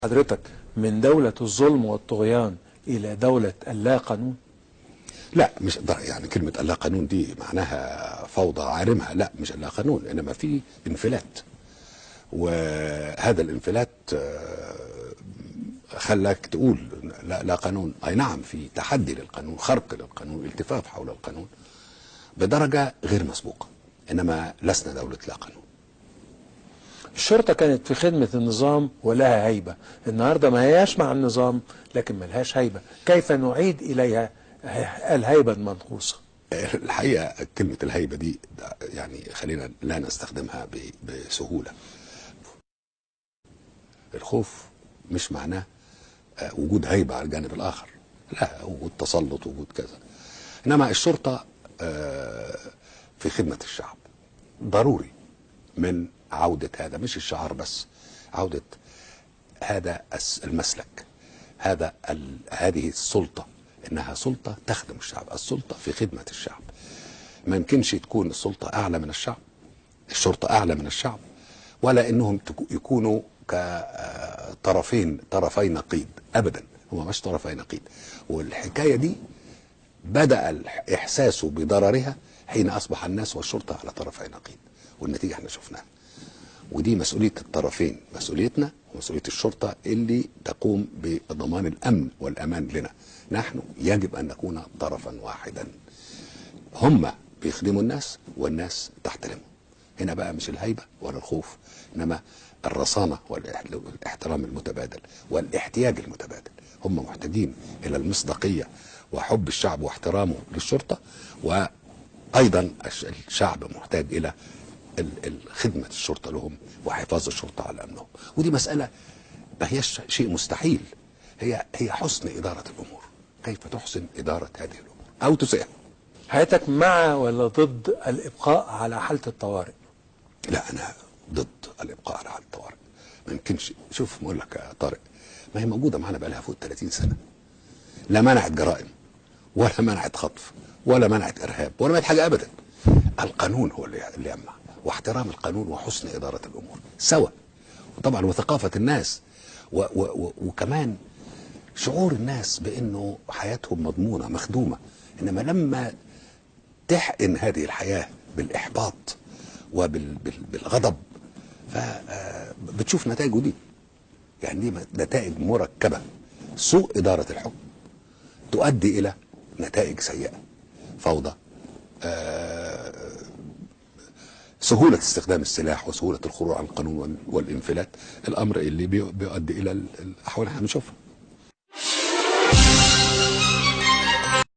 حضرتك من دولة الظلم والطغيان إلى دولة اللا قانون؟ لا، مش يعني كلمة اللا قانون دي معناها فوضى عارمها. لا، مش اللا قانون، إنما في انفلات، وهذا الانفلات خلاك تقول لا قانون. أي نعم، في تحدي للقانون، خرق للقانون، التفاف حول القانون بدرجة غير مسبوقة، إنما لسنا دولة لا قانون. الشرطة كانت في خدمة النظام ولها هيبة، النهاردة ما هياش مع النظام لكن ما لهاش هيبة، كيف نعيد إليها الهيبة المنقوصة؟ الحقيقة كلمة الهيبة دي يعني خلينا لا نستخدمها بسهولة. الخوف مش معناه وجود هيبة على الجانب الآخر، لا، وجود تسلط، وجود كذا. إنما الشرطة في خدمة الشعب، ضروري من عودة هذا، مش الشعار بس، عودة هذا المسلك، هذه السلطة، إنها سلطة تخدم الشعب، السلطة في خدمة الشعب. ما يمكنش تكون السلطة أعلى من الشعب، الشرطة أعلى من الشعب، ولا إنهم يكونوا طرفي نقيض، أبدا، هم مش طرفي نقيض. والحكاية دي بدأ الإحساس بضررها حين أصبح الناس والشرطة على طرفي نقيض، والنتيجة احنا شفناها. ودي مسؤولية الطرفين، مسؤوليتنا ومسؤولية الشرطة اللي تقوم بضمان الأمن والأمان لنا. نحن يجب أن نكون طرفا واحدا، هم بيخدموا الناس والناس تحترمهم. هنا بقى مش الهيبة ولا الخوف، إنما الرصانة والاحترام المتبادل والاحتياج المتبادل. هم محتاجين إلى المصداقية وحب الشعب واحترامه للشرطة، وأيضا الشعب محتاج إلى خدمة الشرطة لهم وحفاظ الشرطة على أمنهم. ودي مسألة ما هيش شيء مستحيل، هي حسن إدارة الأمور. كيف تحسن إدارة هذه الأمور أو تسيئها؟ حياتك مع ولا ضد الإبقاء على حالة الطوارئ؟ لا، أنا ضد الإبقاء على حالة الطوارئ. ما يمكنش. شوف، بقول لك يا طارق، ما هي موجودة معنا بقى لها فوق 30 سنة، لا منعت جرائم ولا منعت خطف ولا منعت إرهاب ولا منعت حاجة أبدا. القانون هو اللي يمنع، واحترام القانون وحسن إدارة الأمور سوا، وطبعا وثقافة الناس وكمان شعور الناس بأنه حياتهم مضمونة مخدومة. إنما لما تحقن هذه الحياة بالإحباط وبالغضب فبتشوف نتائجه دي. يعني دي نتائج مركبة. سوء إدارة الحكم تؤدي إلى نتائج سيئة، فوضى، سهولة استخدام السلاح وسهولة الخروج عن القانون والانفلات، الأمر اللي بيؤدي إلى الأحوال اللي احنا بنشوفها.